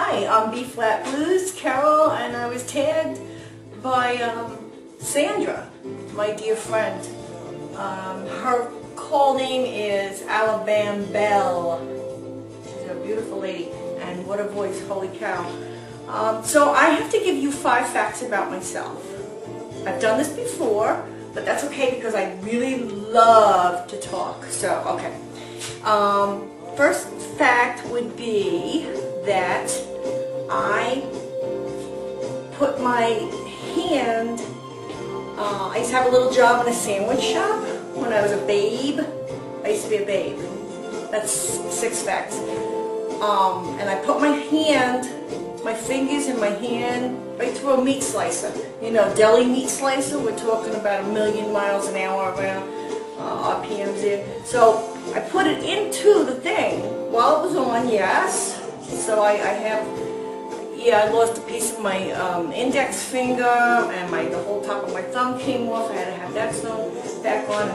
Hi, I'm B-Flat Blues, Carol, and I was tagged by Sandra, my dear friend. Her call name is Alabama Belle. She's a beautiful lady, and what a voice, holy cow. So I have to give you 5 facts about myself. I've done this before, but that's okay because I really love to talk. So, okay. First fact would be that I put my hand, I used to have a little job in a sandwich shop when I was a babe. I used to be a babe. That's 6 facts. And I put my hand, my fingers in my hand right through a meat slicer. You know, deli meat slicer, we're talking about 1,000,000 miles an hour around RPMs there. So I put it into the thing while it was on, yes. So I lost a piece of my index finger, and the whole top of my thumb came off. I had to have that sewn back on,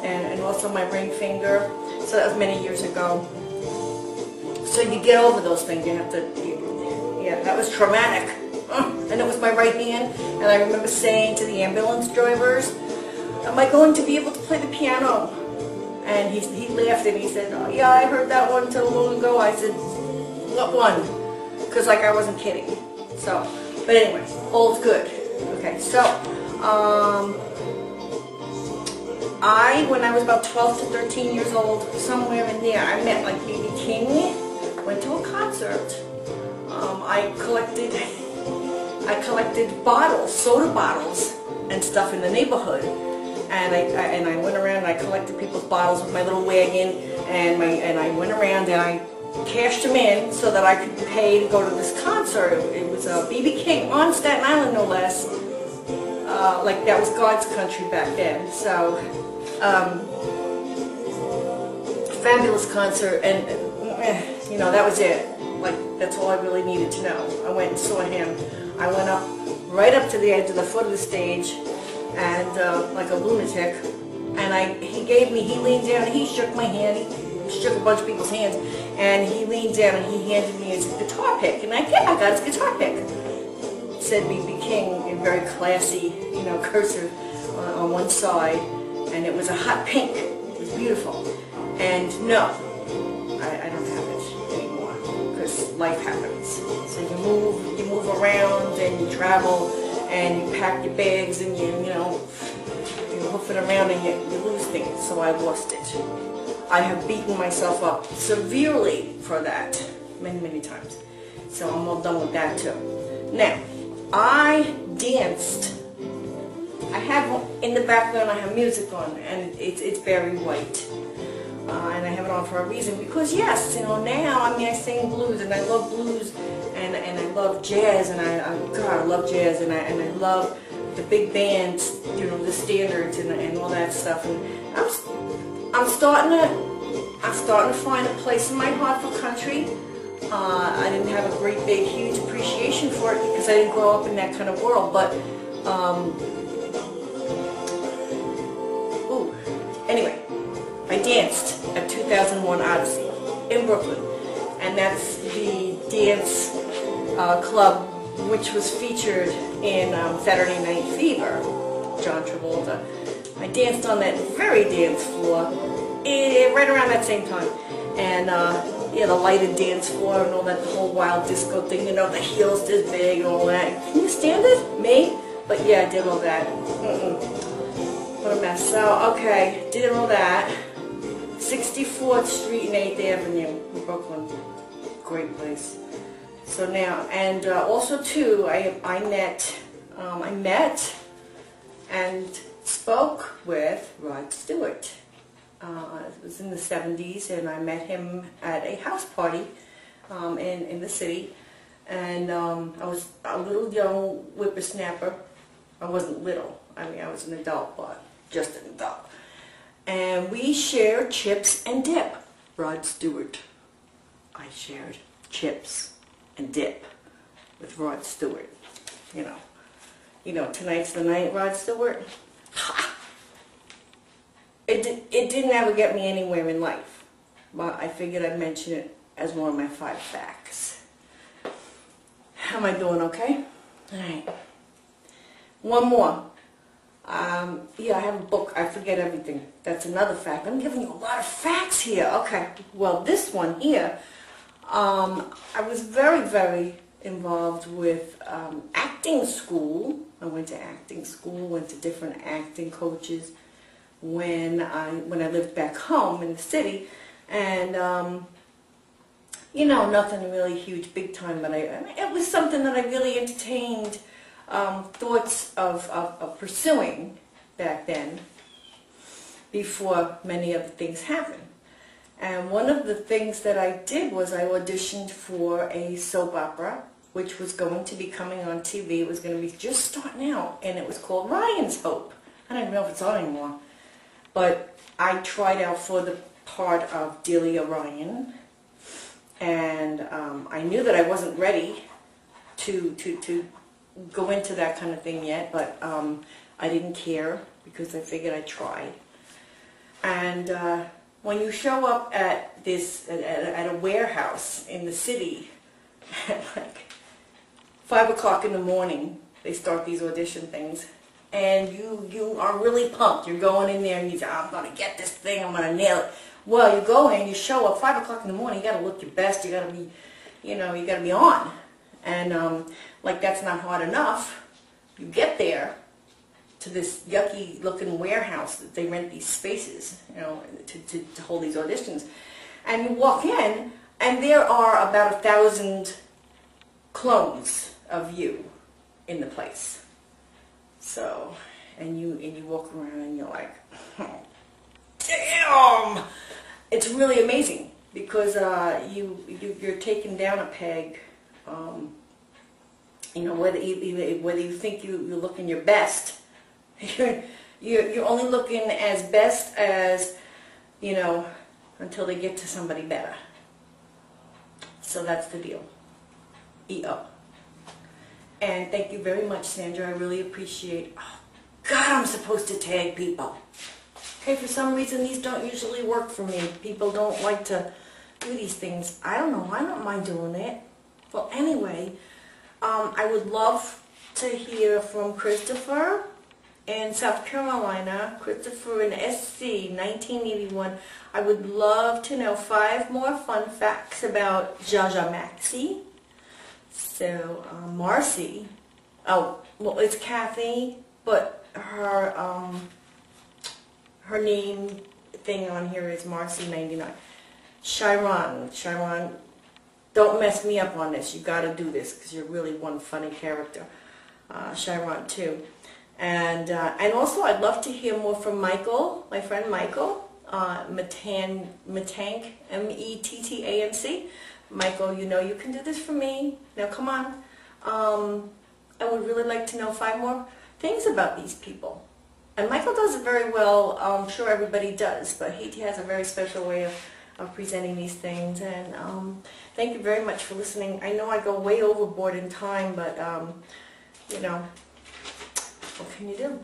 and also my ring finger. So that was many years ago. So you get over those things. You have to, yeah, that was traumatic. And it was my right hand, and I remember saying to the ambulance drivers, "Am I going to be able to play the piano?" And he laughed and he said, "Oh, yeah, I heard that one so long ago." I said, "What one?" Because like I wasn't kidding. So, but anyway, all's good. Okay, so when I was about 12 to 13 years old, somewhere in there, I met like B.B. King. Went to a concert. I collected bottles, soda bottles, and stuff in the neighborhood. And I went around and I collected people's bottles with my little wagon, and I went around and I cashed them in so that I could pay to go to this concert. It was B.B. King on Staten Island, no less. Like that was God's country back then. So fabulous concert, and you know, that was it. Like that's all I really needed to know. I went and saw him. I went up right up to the edge of the foot of the stage, and like a lunatic, and he leaned down and he shook my hand. He shook a bunch of people's hands, and he leaned down and he handed me his guitar pick, and I got his guitar pick. It said B.B. King in very classy, you know, cursive on one side, and it was a hot pink. It was beautiful. And no, I don't have it anymore because life happens. So you move around and you travel and you pack your bags and you hoof it around and you lose things. So I lost it. I have beaten myself up severely for that many, many times. So I'm all done with that too. Now, I danced. I have in the background, I have music on, and it's very white. And I have it on for a reason, because yes, you know, now, I mean, I sing blues, and I love blues, and I love jazz, and God, I love jazz, and I love the big bands, you know, the standards and all that stuff. And I'm starting to find a place in my heart for country. I didn't have a great, big, huge appreciation for it because I didn't grow up in that kind of world. But anyway, I danced at 2001 Odyssey in Brooklyn, and that's the dance club which was featured in Saturday Night Fever, John Travolta. I danced on that very dance floor right around that same time, and yeah, the lighted dance floor and all that, the whole wild disco thing, you know, the heels this big and all that. Can you stand it? Me? But yeah, I did all that. What a mess. So, okay, did all that. 64th Street and 8th Avenue in Brooklyn. Great place. So now, and also too, I met and spoke with Rod Stewart. It was in the 70s, and I met him at a house party in the city, and I was a little young whippersnapper. I wasn't little. I mean, I was an adult, but just an adult. And we shared chips and dip. Rod Stewart. I shared chips and dip with Rod Stewart. You know, tonight's the night, Rod Stewart. Ha! It didn't ever get me anywhere in life, but I figured I'd mention it as one of my 5 facts. How am I doing? Okay? Alright. One more. Yeah, I have a book. I forget everything. That's another fact. I'm giving you a lot of facts here. Okay. Well, this one here, I was very, very involved with acting school. I went to acting school, went to different acting coaches when I lived back home in the city, and you know, nothing really huge, big time, but it was something that I really entertained thoughts of pursuing back then, before many other things happened. And one of the things that I did was I auditioned for a soap opera, which was going to be coming on TV. It was going to be just starting out, and it was called Ryan's Hope. I don't even know if it's on anymore. But I tried out for the part of Delia Ryan, and I knew that I wasn't ready to go into that kind of thing yet, but I didn't care because I figured I'd try. And when you show up at at a warehouse in the city at like 5 o'clock in the morning, they start these audition things, and you are really pumped. You're going in there and you say, I'm going to get this thing, I'm going to nail it. Well, you go in, you show up 5 o'clock in the morning, you got to look your best, you got to be, you know, you got to be on. And like that's not hard enough. You get there to this yucky looking warehouse that they rent these spaces, you know, to hold these auditions. And you walk in, and there are about 1,000 clones of you in the place. So, and you walk around and you're like, oh, damn! It's really amazing because you're taken down a peg. You know, whether you think you're looking your best, you're only looking as best as, you know, until they get to somebody better. So that's the deal. E.O. And thank you very much, Sandra. I really appreciate. Oh, God, I'm supposed to tag people. Okay, for some reason these don't usually work for me. People don't like to do these things. I don't know. I don't mind doing it. Well, anyway, I would love to hear from Christopher in South Carolina. Christopher in SC, 1981. I would love to know 5 more fun facts about Jaja Maxie. So, Marcy. Oh, well, it's Kathy, but her name thing on here is Marcy 99. Chiron, don't mess me up on this. You got to do this because you're really one funny character. Chiron too, and also I'd love to hear more from Michael, my friend Michael, Metank, Mettanc. Michael, you know you can do this for me. Now come on. I would really like to know 5 more things about these people. And Michael does it very well. I'm sure everybody does, but he has a very special way of presenting these things. And thank you very much for listening. I know I go way overboard in time, but you know, what can you do?